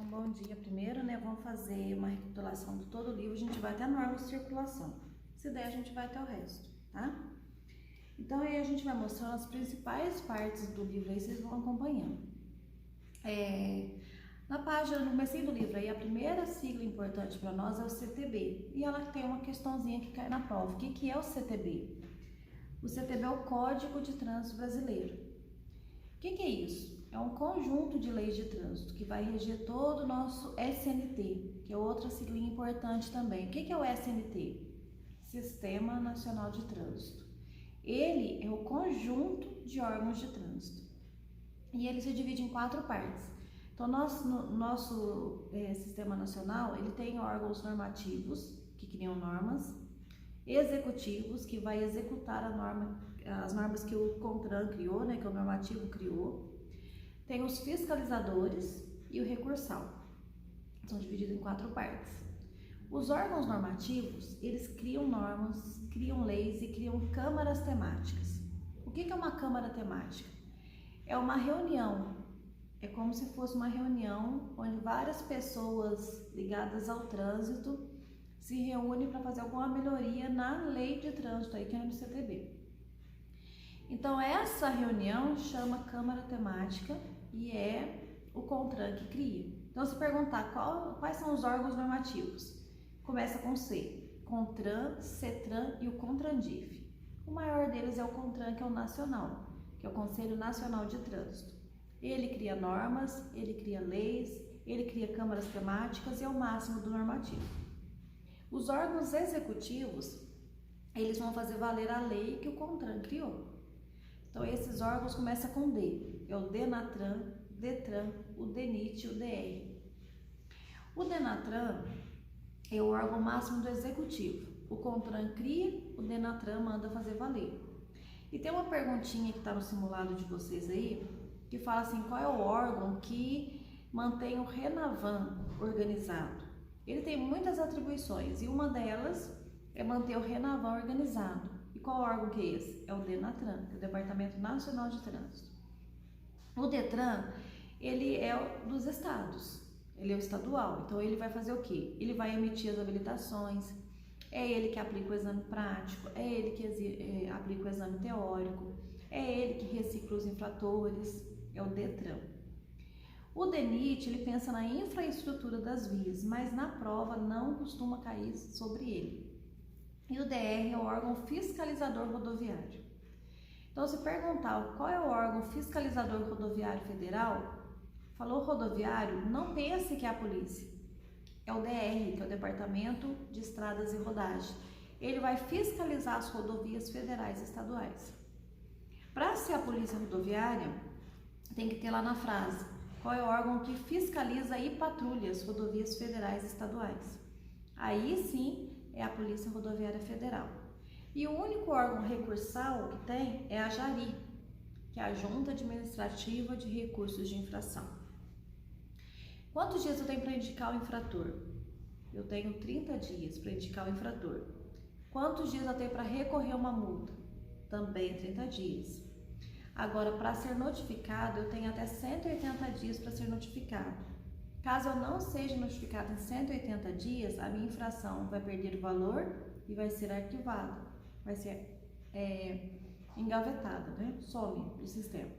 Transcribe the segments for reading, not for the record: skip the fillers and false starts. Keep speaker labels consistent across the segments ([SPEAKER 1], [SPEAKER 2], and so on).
[SPEAKER 1] Então, bom dia. Primeiro, né, vamos fazer uma recapitulação de todo o livro. A gente vai até a norma de circulação. Se der, a gente vai até o resto, tá? Então, aí a gente vai mostrando as principais partes do livro, aí vocês vão acompanhando. Na página, no comecinho do livro, aí a primeira sigla importante para nós é o CTB. E ela tem uma questãozinha que cai na prova. O que é o CTB? O CTB é o Código de Trânsito Brasileiro. O que é isso? É um conjunto de leis de trânsito que vai reger todo o nosso SNT, que é outra siglinha importante também. O que é o SNT? Sistema Nacional de Trânsito. Ele é o conjunto de órgãos de trânsito e ele se divide em 4 partes. Então, nosso Sistema Nacional, ele tem órgãos normativos, que criam normas, executivos, que vai executar as normas que o CONTRAN criou, né, que o normativo criou. Tem os fiscalizadores e o recursal. São divididos em 4 partes. Os órgãos normativos, eles criam normas, criam leis e criam câmaras temáticas. O que é uma câmara temática? É uma reunião, é como se fosse uma reunião onde várias pessoas ligadas ao trânsito se reúnem para fazer alguma melhoria na lei de trânsito aí que é no CTB. Então essa reunião chama câmara temática e é o CONTRAN que cria. Então se perguntar quais são os órgãos normativos, começa com C, CONTRAN, CETRAN e o CONTRANDIF. O maior deles é o CONTRAN, que é o nacional, que é o Conselho Nacional de Trânsito. Ele cria normas, ele cria leis, ele cria câmaras temáticas e é o máximo do normativo. Os órgãos executivos, eles vão fazer valer a lei que o CONTRAN criou. Então esses órgãos começam com D, é o DENATRAN, DETRAN, o DENIT e o DR. O DENATRAN é o órgão máximo do executivo. O CONTRAN cria, o DENATRAN manda fazer valer. E tem uma perguntinha que está no simulado de vocês aí, que fala assim, qual é o órgão que mantém o RENAVAN organizado? Ele tem muitas atribuições e uma delas é manter o RENAVAN organizado. E qual órgão que é esse? É o DENATRAN, que é o Departamento Nacional de Trânsito. O DETRAN, ele é dos estados, ele é o estadual, então ele vai fazer o quê? Ele vai emitir as habilitações, é ele que aplica o exame prático, é ele que aplica o exame teórico, é ele que recicla os infratores, é o DETRAN. O DENIT, ele pensa na infraestrutura das vias, mas na prova não costuma cair sobre ele. E o DR é o órgão fiscalizador rodoviário. Então, se perguntar qual é o órgão fiscalizador rodoviário federal, falou rodoviário, não pense que é a polícia. É o DR, que é o Departamento de Estradas e Rodagem. Ele vai fiscalizar as rodovias federais e estaduais. Para ser a polícia rodoviária, tem que ter lá na frase qual é o órgão que fiscaliza e patrulha as rodovias federais e estaduais. Aí sim é a Polícia Rodoviária Federal. E o único órgão recursal que tem é a JARI, que é a Junta Administrativa de Recursos de Infração. Quantos dias eu tenho para indicar o infrator? Eu tenho 30 dias para indicar o infrator. Quantos dias eu tenho para recorrer uma multa? Também 30 dias. Agora, para ser notificado, eu tenho até 180 dias para ser notificado. Caso eu não seja notificado em 180 dias, a minha infração vai perder o valor e vai ser arquivada, vai ser engavetada, né? Some do sistema.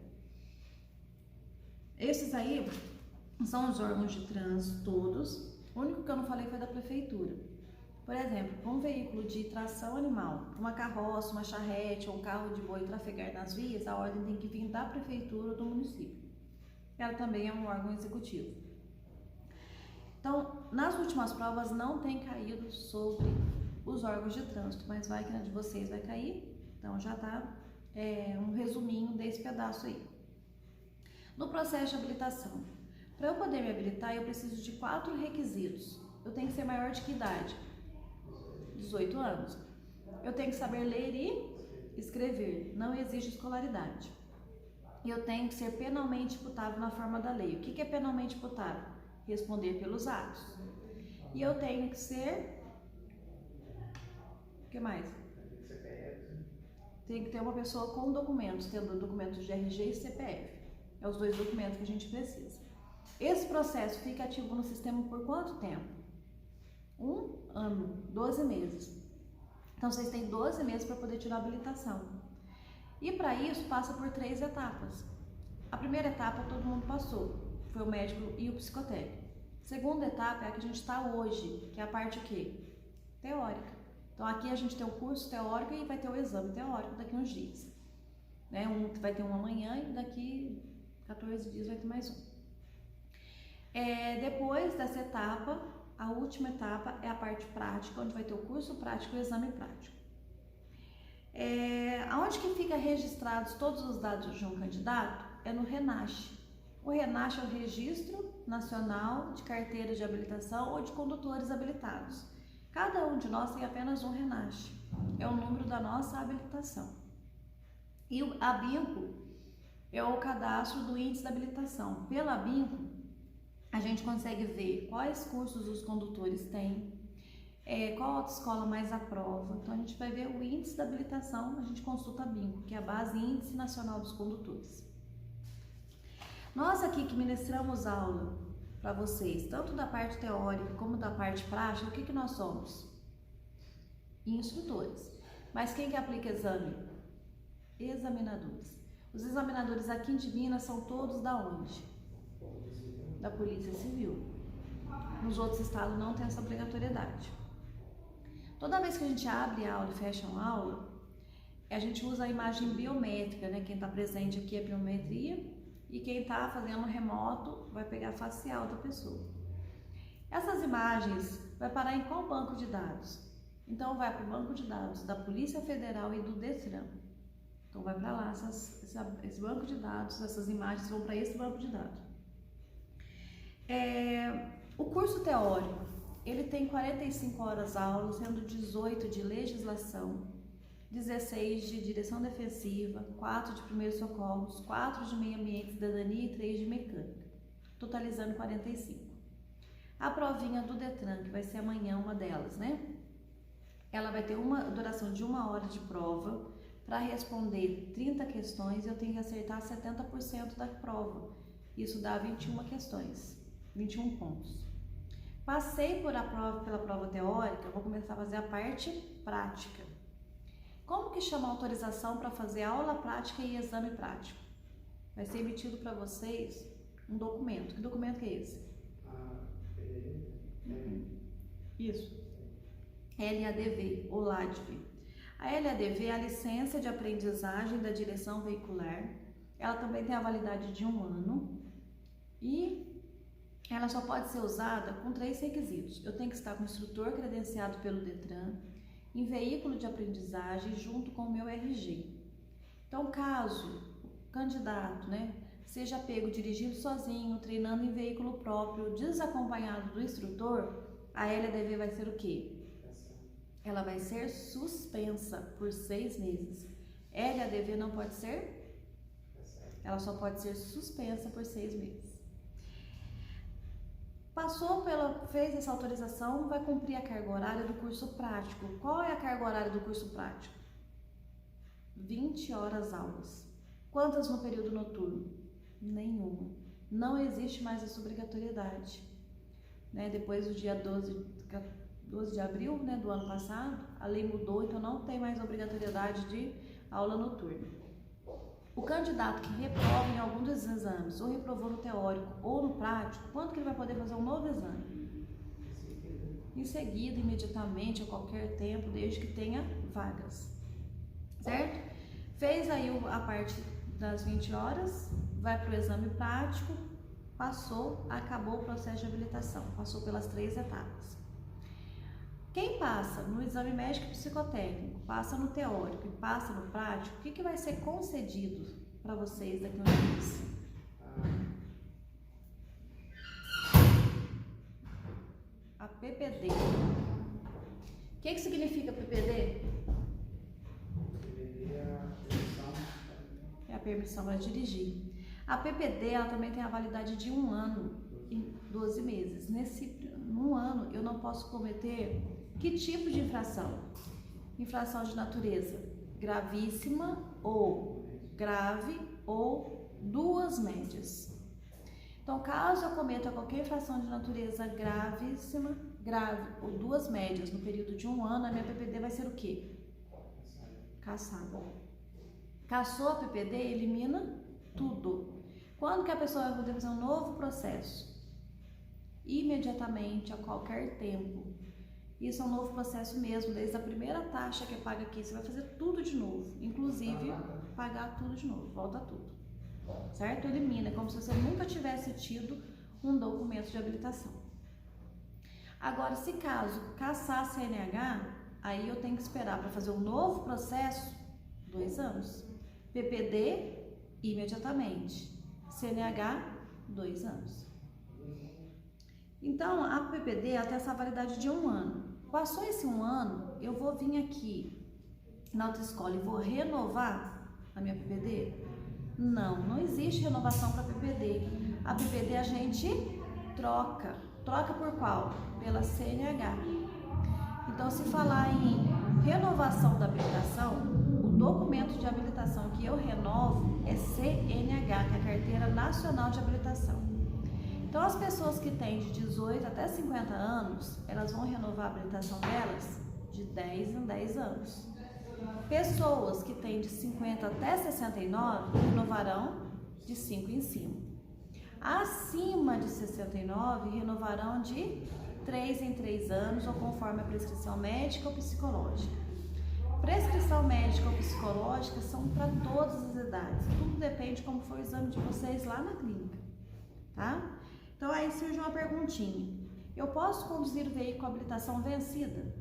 [SPEAKER 1] Esses aí são os órgãos de trânsito todos. O único que eu não falei foi da prefeitura. Por exemplo, um veículo de tração animal, uma carroça, uma charrete ou um carro de boi trafegar nas vias, a ordem tem que vir da prefeitura ou do município. Ela também é um órgão executivo. Então, nas últimas provas não tem caído sobre os órgãos de trânsito, mas vai que na de vocês vai cair. Então já tá um resuminho desse pedaço aí. No processo de habilitação, para eu poder me habilitar, eu preciso de 4 requisitos. Eu tenho que ser maior de que idade? 18 anos. Eu tenho que saber ler e escrever, não exige escolaridade. E eu tenho que ser penalmente imputável na forma da lei. O que é penalmente imputável? Responder pelos atos. E eu tenho que ser... O que mais? Tem que ter uma pessoa com documentos, tendo documentos de RG e CPF. É os 2 documentos que a gente precisa. Esse processo fica ativo no sistema por quanto tempo? 1 ano, 12 meses. Então, vocês têm 12 meses para poder tirar a habilitação. E para isso, passa por 3 etapas. A primeira etapa todo mundo passou, foi o médico e o psicotécnico. A segunda etapa é a que a gente está hoje, que é a parte o quê? Teórica. Então, aqui a gente tem o curso teórico e vai ter o exame teórico daqui a uns dias. Né? Vai ter um amanhã e daqui 14 dias vai ter mais um. Depois dessa etapa, a última etapa é a parte prática, onde vai ter o curso prático e o exame prático. Aonde que fica registrados todos os dados de um candidato? É no RENASH. O RENASH é o Registro Nacional de Carteira de Habilitação ou de Condutores Habilitados. Cada um de nós tem apenas um RENASH, é o número da nossa habilitação. E a BINCO é o cadastro do índice da habilitação. Pela BINCO, a gente consegue ver quais cursos os condutores têm, qual autoescola mais aprova. Então, a gente vai ver o índice da habilitação, a gente consulta a BINCO, que é a Base Índice Nacional dos Condutores. Nós aqui que ministramos aula para vocês, tanto da parte teórica como da parte prática, o que nós somos? Instrutores. Mas quem que aplica exame? Examinadores. Os examinadores aqui em Minas são todos da onde? Da Polícia Civil. Nos outros estados não tem essa obrigatoriedade. Toda vez que a gente abre a aula e fecha uma aula, a gente usa a imagem biométrica, né? Quem está presente aqui é biometria e quem está fazendo remoto vai pegar a facial da pessoa. Essas imagens vai parar em qual banco de dados? Então vai para o banco de dados da Polícia Federal e do Detran. Então vai para lá esse banco de dados, essas imagens vão para esse banco de dados. O curso teórico, ele tem 45 horas aula, sendo 18 de legislação, 16 de direção defensiva, 4 de primeiros socorros, 4 de meio ambiente e cidadania e 3 de mecânica, totalizando 45. A provinha do Detran, que vai ser amanhã uma delas, né? Ela vai ter uma duração de 1 hora de prova. Para responder 30 questões, eu tenho que acertar 70% da prova. Isso dá 21 questões, 21 pontos. Passei pela prova teórica, vou começar a fazer a parte prática. Como que chama a autorização para fazer aula prática e exame prático? Vai ser emitido para vocês um documento. Que documento que é esse? Isso. LADV ou LADV. A LADV é a licença de aprendizagem da direção veicular. Ela também tem a validade de 1 ano e ela só pode ser usada com 3 requisitos. Eu tenho que estar com o instrutor credenciado pelo Detran, em veículo de aprendizagem, junto com o meu RG. Então, caso o candidato, seja pego dirigindo sozinho, treinando em veículo próprio, desacompanhado do instrutor, a LADV vai ser o quê? Ela vai ser suspensa por 6 meses. LADV não pode ser? Ela só pode ser suspensa por 6 meses. Fez essa autorização, vai cumprir a carga horária do curso prático. Qual é a carga horária do curso prático? 20 horas aulas. Quantas no período noturno? Nenhuma. Não existe mais essa obrigatoriedade. Depois do dia 12 de abril, do ano passado, a lei mudou, então não tem mais obrigatoriedade de aula noturna. O candidato que reprova em algum dos exames, ou reprovou no teórico ou no prático, quando que ele vai poder fazer um novo exame? Em seguida, imediatamente, a qualquer tempo, desde que tenha vagas. Certo? Fez aí a parte das 20 horas, vai para o exame prático, passou, acabou o processo de habilitação, passou pelas 3 etapas. Quem passa no exame médico e psicotécnico, passa no teórico e passa no prático, o que vai ser concedido para vocês daqui a uns dias? A PPD. O que significa PPD? É a permissão para dirigir. A PPD ela também tem a validade de 1 ano e 12 meses. Nesse 1 ano eu não posso cometer que tipo de infração? Infração de natureza gravíssima ou grave ou 2 médias. Então, caso eu cometa qualquer infração de natureza gravíssima, grave, ou 2 médias no período de 1 ano, a minha PPD vai ser o quê? Cassada. Cassou a PPD, elimina tudo. Quando que a pessoa vai poder fazer um novo processo? Imediatamente, a qualquer tempo. Isso é um novo processo mesmo, desde a primeira taxa que é paga aqui, você vai fazer tudo de novo, inclusive pagar tudo de novo, volta tudo, certo? Elimina, é como se você nunca tivesse tido um documento de habilitação. Agora, se caso cassar a CNH, aí eu tenho que esperar para fazer um novo processo 2 anos. PPD, imediatamente. CNH, 2 anos. Então, a PPD ela tem essa validade de 1 ano. Passou esse 1 ano, eu vou vir aqui na autoescola e vou renovar a minha PPD? Não, não existe renovação para PPD. A PPD a gente troca. Troca por qual? Pela CNH. Então, se falar em renovação da habilitação, o documento de habilitação que eu renovo é CNH, que é a Carteira Nacional de Habilitação. Então, as pessoas que têm de 18 até 50 anos, elas vão renovar a habilitação delas de 10 em 10 anos. Pessoas que têm de 50 até 69, renovarão de 5 em 5. Acima de 69, renovarão de 3 em 3 anos, ou conforme a prescrição médica ou psicológica. Prescrição médica ou psicológica são para todas as idades. Tudo depende de como foi o exame de vocês lá na clínica, tá? Então, aí surge uma perguntinha. Eu posso conduzir o veículo com habilitação vencida?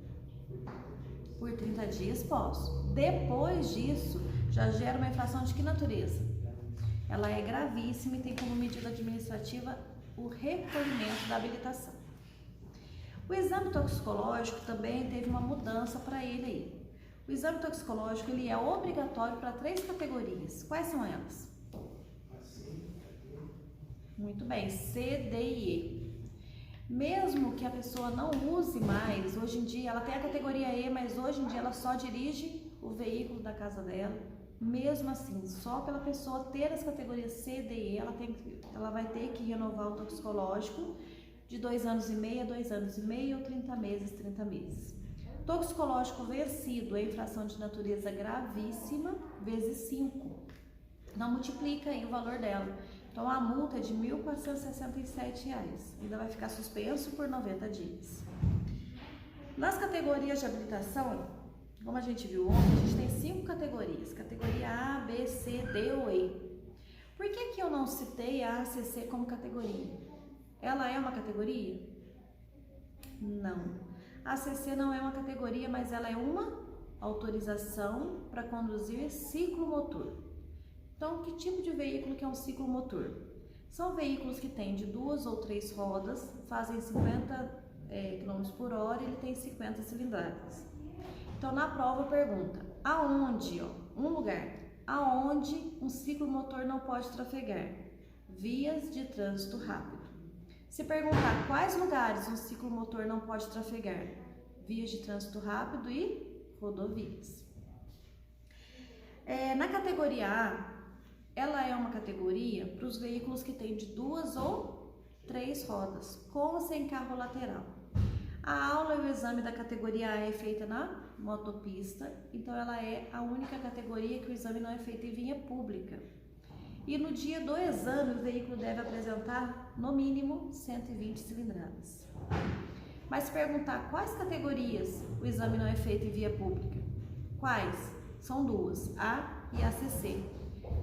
[SPEAKER 1] Por 30 dias, posso. Depois disso, já gera uma infração de que natureza? Ela é gravíssima e tem como medida administrativa o recolhimento da habilitação. O exame toxicológico também teve uma mudança para ele aí. O exame toxicológico ele é obrigatório para 3 categorias. Quais são elas? Muito bem, C, D e E. Mesmo que a pessoa não use mais, hoje em dia ela tem a categoria E, mas hoje em dia ela só dirige o veículo da casa dela. Mesmo assim, só pela pessoa ter as categorias C, D e E, ela vai ter que renovar o toxicológico de 2 anos e meio a 2 anos e meio, ou 30 meses, 30 meses. Toxicológico vencido é infração de natureza gravíssima, vezes 5. Não multiplica aí o valor dela. Então, a multa é de R$ 1.467. Ainda vai ficar suspenso por 90 dias. Nas categorias de habilitação, como a gente viu ontem, a gente tem 5 categorias. Categoria A, B, C, D ou E. Por que eu não citei a ACC como categoria? Ela é uma categoria? Não. A ACC não é uma categoria, mas ela é uma autorização para conduzir ciclomotor. Então, que tipo de veículo que é um ciclomotor? São veículos que têm de 2 ou 3 rodas, fazem 50 km por hora e ele tem 50 cilindradas. Então, na prova pergunta, aonde, um lugar, aonde um ciclomotor não pode trafegar? Vias de trânsito rápido. Se perguntar quais lugares um ciclomotor não pode trafegar? Vias de trânsito rápido e rodovias. Na categoria A, ela é uma categoria para os veículos que têm de 2 ou 3 rodas, com ou sem carro lateral. A aula e o exame da categoria A é feita na motopista, então ela é a única categoria que o exame não é feito em via pública. E no dia do exame, o veículo deve apresentar, no mínimo, 120 cilindradas. Mas se perguntar quais categorias o exame não é feito em via pública? Quais? São 2, A e ACC.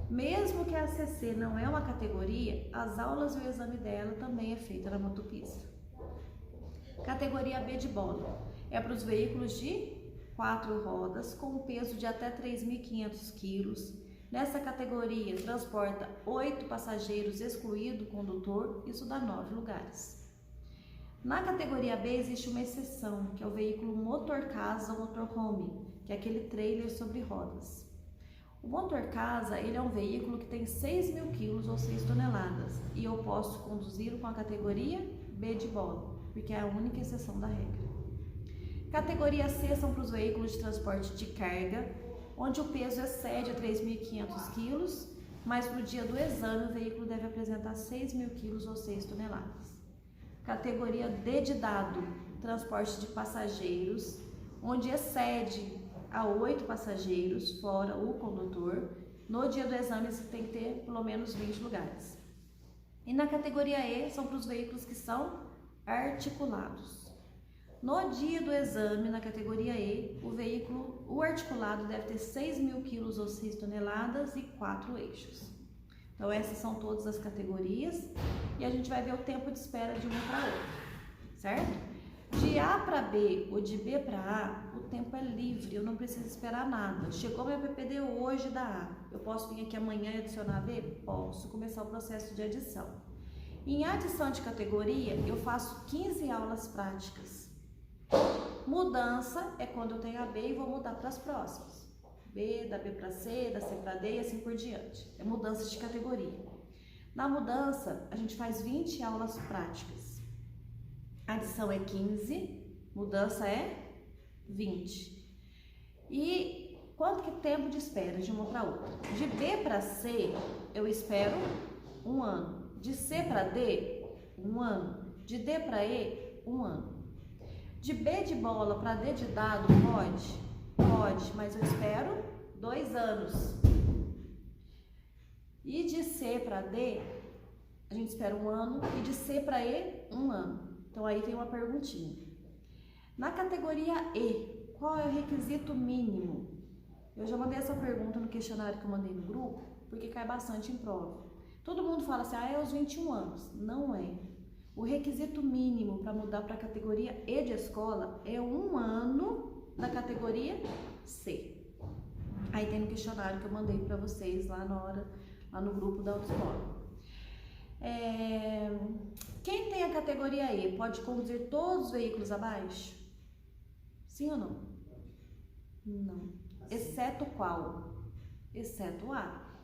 [SPEAKER 1] Mesmo que a ACC não é uma categoria, as aulas e o exame dela também é feita na motopista. Categoria B de bola. É para os veículos de 4 rodas com peso de até 3.500 quilos. Nessa categoria, transporta 8 passageiros, excluído o condutor, isso dá 9 lugares. Na categoria B existe uma exceção, que é o veículo motor-casa ou motorhome, que é aquele trailer sobre rodas. O motor-casa, ele é um veículo que tem 6.000 quilos ou 6 toneladas e eu posso conduzi-lo com a categoria B de bola, porque é a única exceção da regra. Categoria C são para os veículos de transporte de carga, onde o peso excede 3.500 quilos mas no dia do exame o veículo deve apresentar 6.000 quilos ou 6 toneladas. Categoria D de dado, transporte de passageiros, onde excede a 8 passageiros, fora o condutor. No dia do exame você tem que ter pelo menos 20 lugares. E na categoria E são para os veículos que são articulados. No dia do exame, na categoria E, o articulado deve ter 6.000 quilos ou 6 toneladas e 4 eixos. Então essas são todas as categorias e a gente vai ver o tempo de espera de uma para outra, certo? De A para B ou de B para A, o tempo é livre, eu não preciso esperar nada. Chegou meu PPD hoje da A, eu posso vir aqui amanhã e adicionar a B? Posso começar o processo de adição. Em adição de categoria, eu faço 15 aulas práticas. Mudança é quando eu tenho a B e vou mudar para as próximas. B, da B para C, da C para D e assim por diante. É mudança de categoria. Na mudança, a gente faz 20 aulas práticas. Adição é 15, mudança é 20. E quanto que tempo de espera de uma para outra? De B para C, eu espero 1 ano. De C para D, 1 ano. De D para E, 1 ano. De B de bola para D de dado, pode? Pode, mas eu espero 2 anos. E de C para D, a gente espera 1 ano. E de C para E, 1 ano. Então aí tem uma perguntinha. Na categoria E, qual é o requisito mínimo? Eu já mandei essa pergunta no questionário que eu mandei no grupo, porque cai bastante em prova. Todo mundo fala assim, é aos 21 anos. Não é. O requisito mínimo para mudar para a categoria E de escola é 1 ano na categoria C. Aí tem no questionário que eu mandei para vocês lá no grupo da autoescola. Quem tem a categoria E pode conduzir todos os veículos abaixo? Sim ou não? Não. Exceto qual? Exceto A.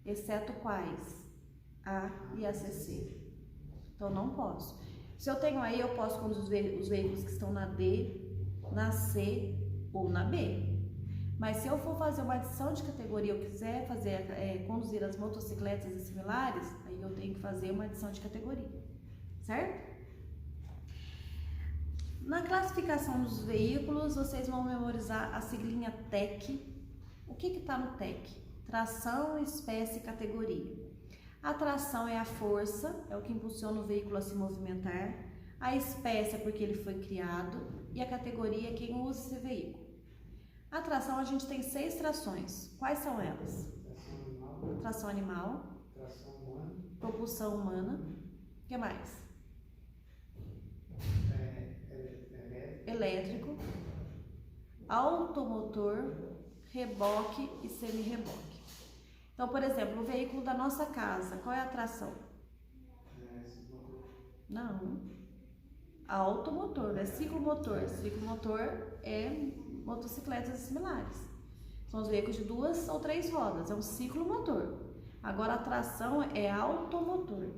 [SPEAKER 1] Exceto quais? A e a CC. Então não posso. Se eu tenho aí, eu posso conduzir os veículos que estão na D, na C ou na B. Mas se eu for fazer uma adição de categoria, eu quiser conduzir as motocicletas e similares, aí eu tenho que fazer uma adição de categoria, certo? Na classificação dos veículos, vocês vão memorizar a siglinha TEC. O que está no TEC? Tração, espécie e categoria. A tração é a força, é o que impulsiona o veículo a se movimentar. A espécie é porque ele foi criado e a categoria é quem usa esse veículo. A tração, a gente tem 6 trações. Quais são elas? Tração animal,
[SPEAKER 2] tração humana,
[SPEAKER 1] propulsão humana, o que mais? Elétrico, automotor, reboque e semi-reboque. Então, por exemplo, o veículo da nossa casa, qual é a tração? Não. Automotor, é ciclomotor. Ciclomotor é motocicletas similares. São os veículos de 2 ou 3 rodas, é um ciclomotor. Agora a tração é automotor,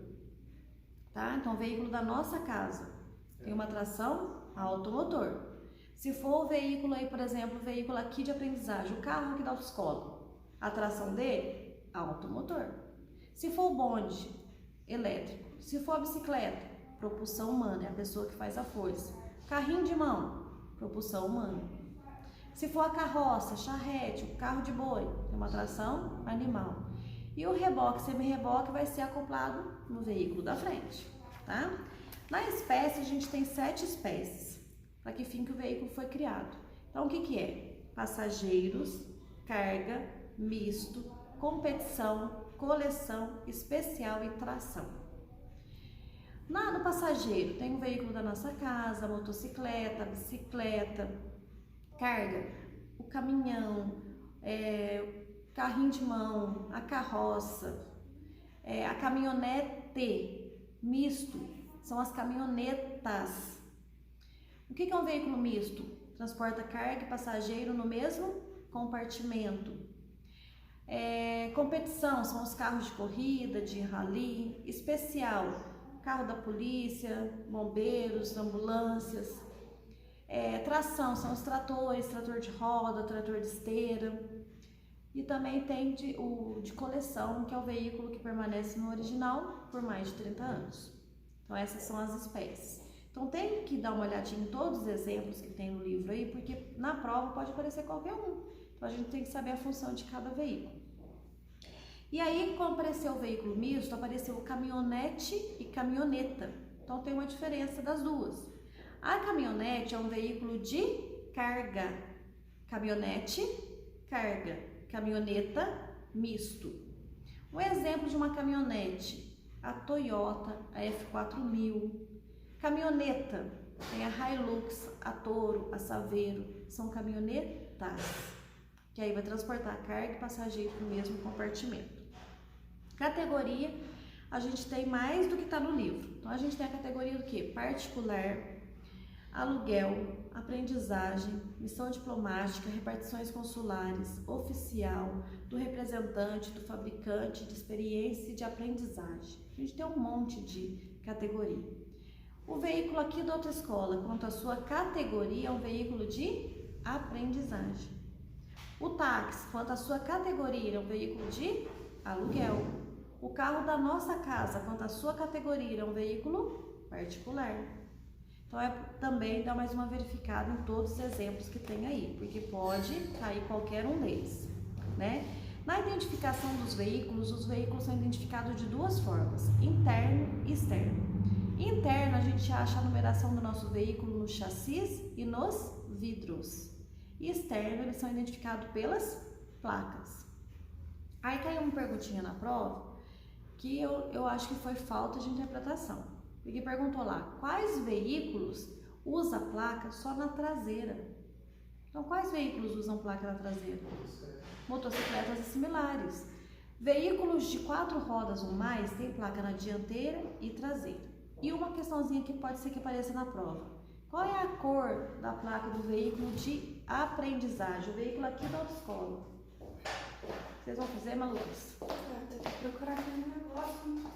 [SPEAKER 1] tá? Então o veículo da nossa casa tem uma tração automotor. Se for o veículo aí, por exemplo, o veículo aqui de aprendizagem, o carro aqui da autoescola, a tração dele, automotor. Se for o bonde, elétrico. Se for a bicicleta, propulsão humana, é a pessoa que faz a força. Carrinho de mão, propulsão humana. Se for a carroça, charrete, o carro de boi, tem uma tração animal. E o reboque, semi-reboque, vai ser acoplado no veículo da frente, tá? Na espécie, a gente tem 7 espécies, para que fim que o veículo foi criado. Então, o que que é? Passageiros, carga, misto, competição, coleção, especial e tração. No passageiro, tem o veículo da nossa casa, a motocicleta, a bicicleta, carga, o caminhão, carrinho de mão, a carroça, a caminhonete, misto, são as caminhonetas. O que é um veículo misto? Transporta carga e passageiro no mesmo compartimento. Competição, são os carros de corrida, de rally. Especial, carro da polícia, bombeiros, ambulâncias. Tração, são os tratores, trator de roda, trator de esteira. E também tem o de coleção, que é o veículo que permanece no original por mais de 30 anos. Então essas são as espécies. Então tem que dar uma olhadinha em todos os exemplos que tem no livro aí, porque na prova pode aparecer qualquer um. Então a gente tem que saber a função de cada veículo. E aí, quando apareceu o veículo misto, apareceu caminhonete e caminhoneta. Então tem uma diferença das duas. A caminhonete é um veículo de carga. Caminhonete, carga. Caminhoneta, misto. Um exemplo de uma caminhonete, a Toyota, a F4000. Caminhoneta, tem a Hilux, a Toro, a Saveiro, são caminhonetas, que aí vai transportar carga e passageiro para o mesmo compartimento. Categoria, a gente tem mais do que está no livro. Então a gente tem a categoria do que? Particular, aluguel, aprendizagem, missão diplomática, repartições consulares, oficial, do representante, do fabricante, de experiência e de aprendizagem. A gente tem um monte de categoria. O veículo aqui da autoescola, quanto à sua categoria, é um veículo de aprendizagem. O táxi, quanto à sua categoria, é um veículo de aluguel. O carro da nossa casa, quanto à sua categoria, é um veículo particular. Então, também dá mais uma verificada em todos os exemplos que tem aí, porque pode cair qualquer um deles, né? Na identificação dos veículos, os veículos são identificados de duas formas, interno e externo. Interno, a gente acha a numeração do nosso veículo no chassis e nos vidros. E externo, eles são identificados pelas placas. Aí caiu uma perguntinha na prova, que eu acho que foi falta de interpretação. Porque perguntou lá, quais veículos usa placa só na traseira? Então, quais veículos usam placa na traseira? Motocicletas e similares. Veículos de 4 rodas ou mais têm placa na dianteira e traseira. E uma questãozinha que pode ser que apareça na prova. Qual é a cor da placa do veículo de aprendizagem? O veículo aqui da autoescola. Vocês vão fazer, malucos?
[SPEAKER 2] Tem que procurar aqui no negócio.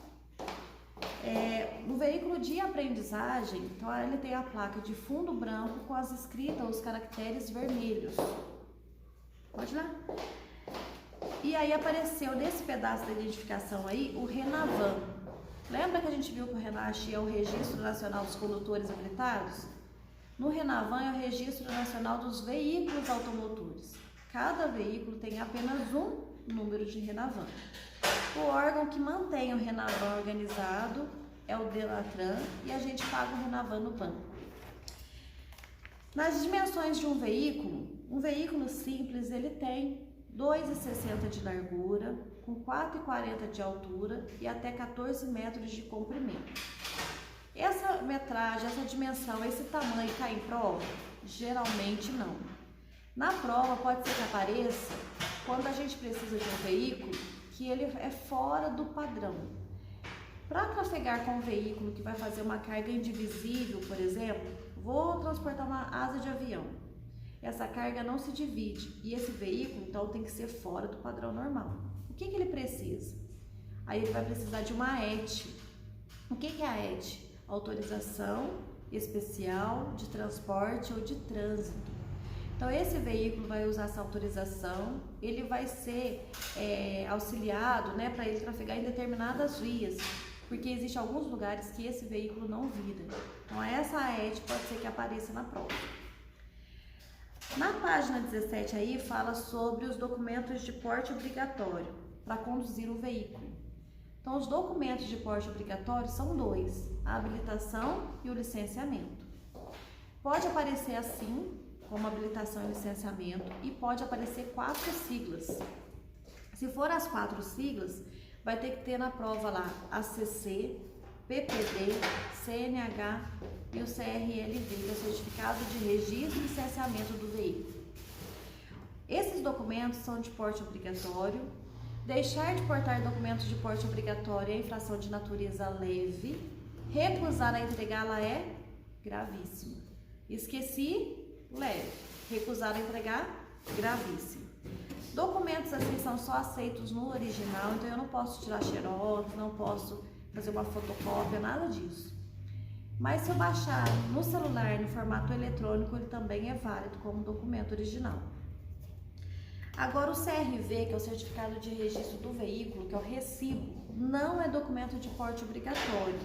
[SPEAKER 1] No veículo de aprendizagem, então ele tem a placa de fundo branco com as escritas, os caracteres vermelhos. Pode ir lá? E aí apareceu nesse pedaço da identificação aí o Renavan. Lembra que a gente viu que o RENACH é o Registro Nacional dos Condutores Habilitados? No Renavan é o Registro Nacional dos Veículos Automotores. Cada veículo tem apenas um número de Renavan. O órgão que mantém o Renavan organizado é o Denatran e a gente paga o Renavan no banco. Nas dimensões de um veículo simples, ele tem 2,60 de largura, com 4,40 de altura e até 14 metros de comprimento. Essa metragem, essa dimensão, esse tamanho cai em prova? Geralmente não. Na prova pode ser que apareça quando a gente precisa de um veículo que ele é fora do padrão. Para trafegar com um veículo que vai fazer uma carga indivisível, por exemplo, vou transportar uma asa de avião. Essa carga não se divide e esse veículo então tem que ser fora do padrão normal. O que ele precisa? Aí ele vai precisar de uma AET. O que é a AET? Autorização especial de transporte ou de trânsito. Então esse veículo vai usar essa autorização, ele vai ser auxiliado, né, para ele trafegar em determinadas vias, porque existem alguns lugares que esse veículo não vira. Então essa AET pode ser que apareça na prova. Na página 17 aí fala sobre os documentos de porte obrigatório para conduzir o veículo. Então os documentos de porte obrigatório são dois, a habilitação e o licenciamento. Pode aparecer assim, como habilitação e licenciamento, e pode aparecer 4 siglas. Se for as 4 siglas, vai ter que ter na prova lá ACC, PPD, CNH e o CRLV, que é o Certificado de Registro e Licenciamento do Veículo. Esses documentos são de porte obrigatório. Deixar de portar documentos de porte obrigatório é infração de natureza leve. Recusar a entregá-la é gravíssimo. Esqueci, leve. Recusar a entregar, gravíssimo. Documentos assim são só aceitos no original, então eu não posso tirar xerox, não posso fazer uma fotocópia, nada disso. Mas se eu baixar no celular, no formato eletrônico, ele também é válido como documento original. Agora, o CRV, que é o Certificado de Registro do Veículo, que é o recibo, não é documento de porte obrigatório,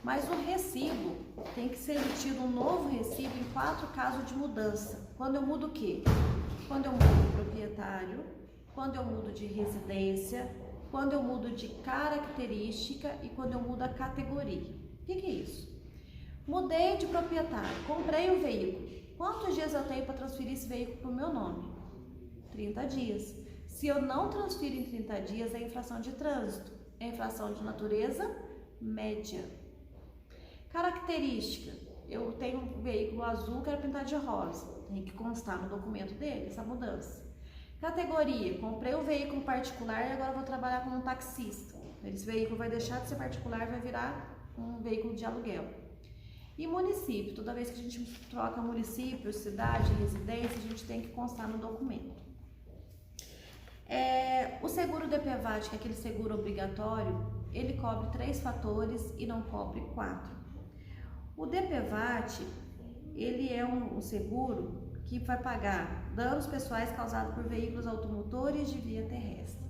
[SPEAKER 1] mas o recibo tem que ser emitido um novo recibo em 4 casos de mudança. Quando eu mudo o quê? Quando eu mudo de proprietário, quando eu mudo de residência, quando eu mudo de característica e quando eu mudo a categoria. O que é isso? Mudei de proprietário, comprei o veículo. Quantos dias eu tenho para transferir esse veículo para o meu nome? 30 dias. Se eu não transfiro em 30 dias, é infração de trânsito. É infração de natureza média. Característica. Eu tenho um veículo azul, quero pintar de rosa. Tem que constar no documento dele essa mudança. Categoria. Comprei um veículo particular e agora vou trabalhar como um taxista. Esse veículo vai deixar de ser particular e vai virar um veículo de aluguel. E município. Toda vez que a gente troca município, cidade, residência, a gente tem que constar no documento. O seguro DPVAT, que é aquele seguro obrigatório, ele cobre 3 fatores e não cobre 4. O DPVAT, ele é um seguro que vai pagar danos pessoais causados por veículos automotores de via terrestre.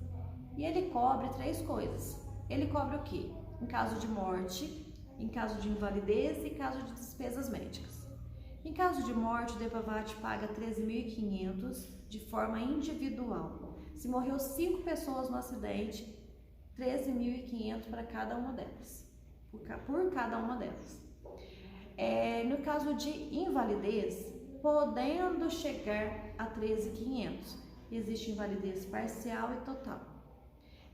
[SPEAKER 1] E ele cobre 3 coisas. Ele cobre o quê? Em caso de morte, em caso de invalidez e em caso de despesas médicas. Em caso de morte, o DPVAT paga R$ 13.500 de forma individual. Se morreu 5 pessoas no acidente, R$ 13.500 para cada uma delas, por cada uma delas. No caso de invalidez, podendo chegar a R$ 13.500, existe invalidez parcial e total.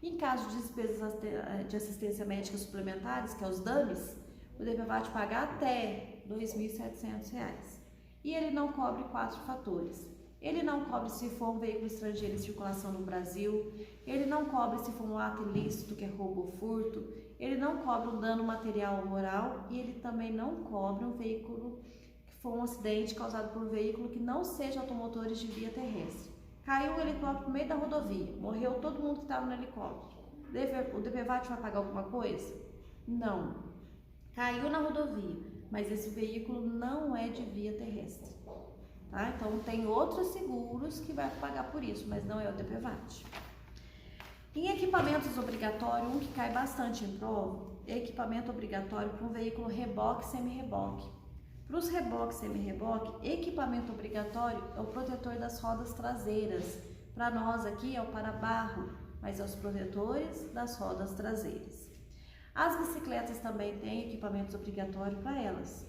[SPEAKER 1] Em caso de despesas de assistência médica suplementares, que é os DAMEs, o DPVAT paga até R$ 2.700. E ele não cobre 4 fatores. Ele não cobre se for um veículo estrangeiro em circulação no Brasil, ele não cobre se for um ato ilícito, que é roubo ou furto, ele não cobre um dano material ou moral e ele também não cobre um veículo que for um acidente causado por um veículo que não seja automotores de via terrestre. Caiu um helicóptero no meio da rodovia, morreu todo mundo que estava no helicóptero. O DPVAT vai pagar alguma coisa? Não. Caiu na rodovia, mas esse veículo não é de via terrestre. Tá? Então, tem outros seguros que vai pagar por isso, mas não é o DPVAT. Em equipamentos obrigatórios, um que cai bastante em prova é equipamento obrigatório para um veículo reboque e semi-reboque. Para os reboques e semi-reboque, equipamento obrigatório é o protetor das rodas traseiras. Para nós aqui é o para-barro, mas é os protetores das rodas traseiras. As bicicletas também têm equipamentos obrigatórios para elas.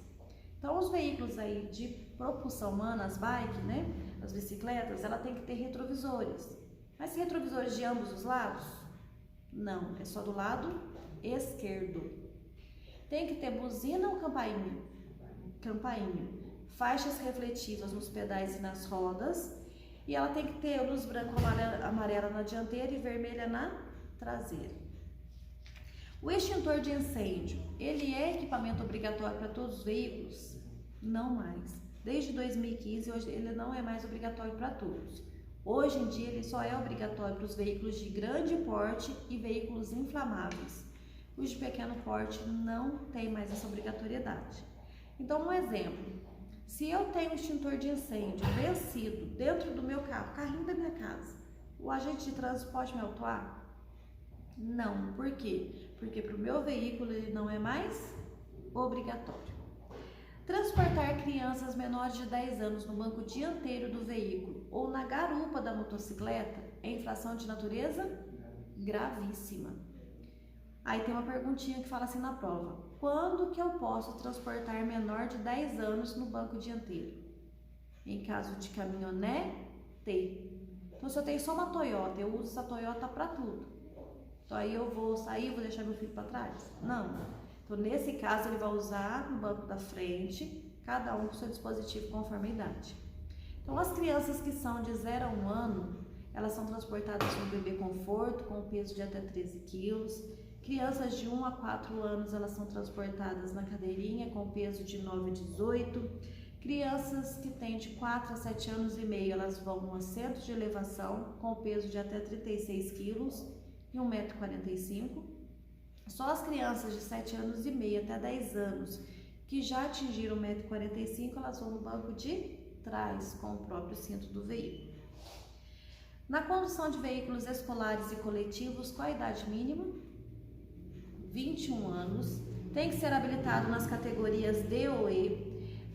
[SPEAKER 1] Então, os veículos aí de propulsão humana, as bikes, né, as bicicletas, ela tem que ter retrovisores. Mas retrovisores de ambos os lados? Não, é só do lado esquerdo. Tem que ter buzina ou campainha? Campainha. Faixas refletivas nos pedais e nas rodas. E ela tem que ter luz branca ou amarela na dianteira e vermelha na traseira. O extintor de incêndio, ele é equipamento obrigatório para todos os veículos? Não mais. Desde 2015, hoje ele não é mais obrigatório para todos. Hoje em dia, ele só é obrigatório para os veículos de grande porte e veículos inflamáveis. Os de pequeno porte não tem mais essa obrigatoriedade. Então, um exemplo. Se eu tenho um extintor de incêndio vencido dentro do meu carro, carrinho da minha casa, o agente de trânsito pode me autuar? Não. Por quê? Porque para o meu veículo ele não é mais obrigatório. Transportar crianças menores de 10 anos no banco dianteiro do veículo ou na garupa da motocicleta é infração de natureza gravíssima. Aí tem uma perguntinha que fala assim na prova: quando que eu posso transportar menor de 10 anos no banco dianteiro? Em caso de caminhonete. Então, se eu tenho só uma Toyota, eu uso essa Toyota para tudo. Então, aí eu vou sair e vou deixar meu filho para trás? Não. Então, nesse caso, ele vai usar no banco da frente, cada um com seu dispositivo conforme a idade. Então, as crianças que são de 0 a 1 ano, elas são transportadas no bebê conforto, com peso de até 13 quilos. Crianças de 1 a 4 anos, elas são transportadas na cadeirinha, com peso de 9 a 18. Crianças que têm de 4 a 7 anos e meio, elas vão no assento de elevação, com peso de até 36 quilos e 1,45 m. Só as crianças de 7 anos e meio até 10 anos que já atingiram 1,45 m, elas vão no banco de trás com o próprio cinto do veículo. Na condução de veículos escolares e coletivos, qual a idade mínima? 21 anos. Tem que ser habilitado nas categorias D ou E.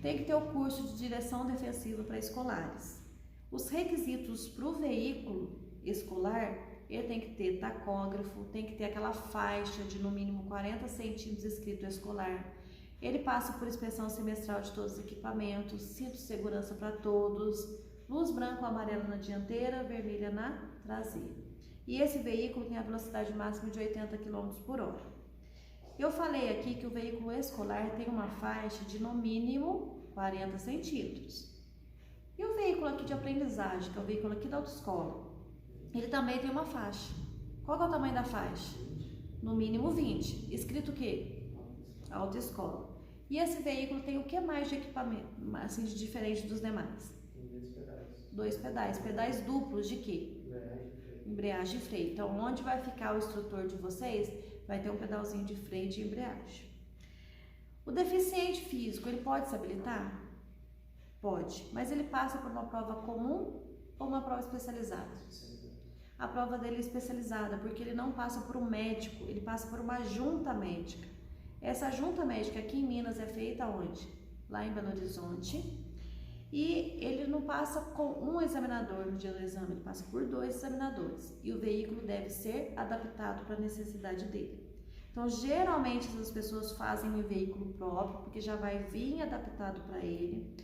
[SPEAKER 1] Tem que ter o curso de direção defensiva para escolares. Os requisitos para o veículo escolar, ele tem que ter tacógrafo, tem que ter aquela faixa de no mínimo 40 centímetros escrito escolar. Ele passa por inspeção semestral de todos os equipamentos, cinto de segurança para todos, luz branca ou amarela na dianteira, vermelha na traseira. E esse veículo tem a velocidade máxima de 80 km por hora. Eu falei aqui que o veículo escolar tem uma faixa de no mínimo 40 centímetros. E o veículo aqui de aprendizagem, que é o veículo aqui da autoescola, ele também tem uma faixa. Qual é o tamanho da faixa? No mínimo 20. Escrito o quê? Autoescola. E esse veículo tem o que mais de equipamento, assim, de diferente dos demais? Dois pedais. Pedais duplos de quê? Embreagem e freio. Então, onde vai ficar o instrutor de vocês, vai ter um pedalzinho de freio e de embreagem. O deficiente físico, ele pode se habilitar? Pode, mas ele passa por uma prova comum ou uma prova especializada? A prova dele é especializada, porque ele não passa por um médico, ele passa por uma junta médica. Essa junta médica aqui em Minas é feita onde? Lá em Belo Horizonte. E ele não passa com um examinador no dia do exame, ele passa por 2 examinadores. E o veículo deve ser adaptado para a necessidade dele. Então, geralmente, as pessoas fazem um veículo próprio, porque já vai vir adaptado para ele.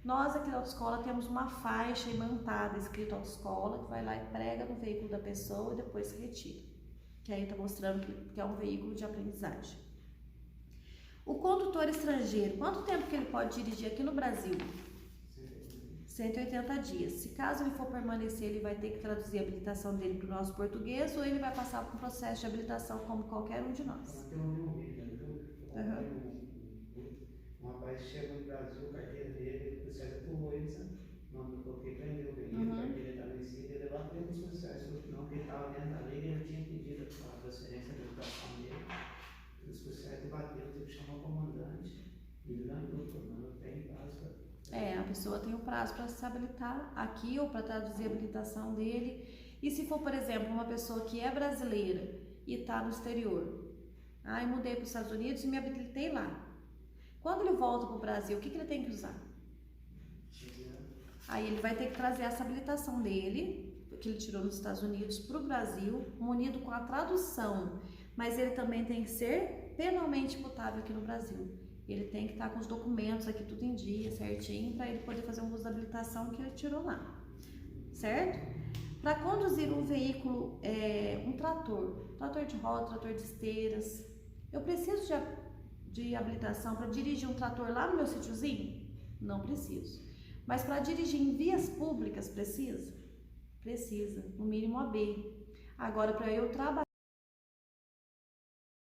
[SPEAKER 1] Nós aqui da autoescola temos uma faixa imantada escrito autoescola, que vai lá e prega no veículo da pessoa e depois se retira. Que aí está mostrando que é um veículo de aprendizagem. O condutor estrangeiro, quanto tempo que ele pode dirigir aqui no Brasil? 180 dias. Se caso ele for permanecer, ele vai ter que traduzir a habilitação dele para o nosso português ou ele vai passar por um processo de habilitação como qualquer um de nós.
[SPEAKER 3] Um rapaz chegou no Brasil, a carteira dele, o processo pulou ele, sabe? Não, porque prendeu o veículo, a carteira estava vencida, ele levou até os processos, não, porque estava dentro da lei, ele tinha pedido a transferência da educação dele, os processos bateram, teve que chamar o comandante, e ele ganhou, não tem prazo.
[SPEAKER 1] A pessoa tem o prazo para se habilitar aqui ou para traduzir a habilitação dele. E se for, por exemplo, uma pessoa que é brasileira e está no exterior, eu mudei para os Estados Unidos e me habilitei lá. Quando ele volta para o Brasil, o que ele tem que usar? Aí ele vai ter que trazer essa habilitação dele, que ele tirou nos Estados Unidos, para o Brasil, munido com a tradução. Mas ele também tem que ser penalmente imputável aqui no Brasil. Ele tem que estar com os documentos aqui tudo em dia, certinho, para ele poder fazer um uso da habilitação que ele tirou lá. Certo? Para conduzir um veículo, um trator de roda, trator de esteiras, eu preciso de habilitação para dirigir um trator lá no meu sítiozinho? Não preciso. Mas para dirigir em vias públicas, precisa? Precisa, no mínimo AB. Agora, para eu trabalhar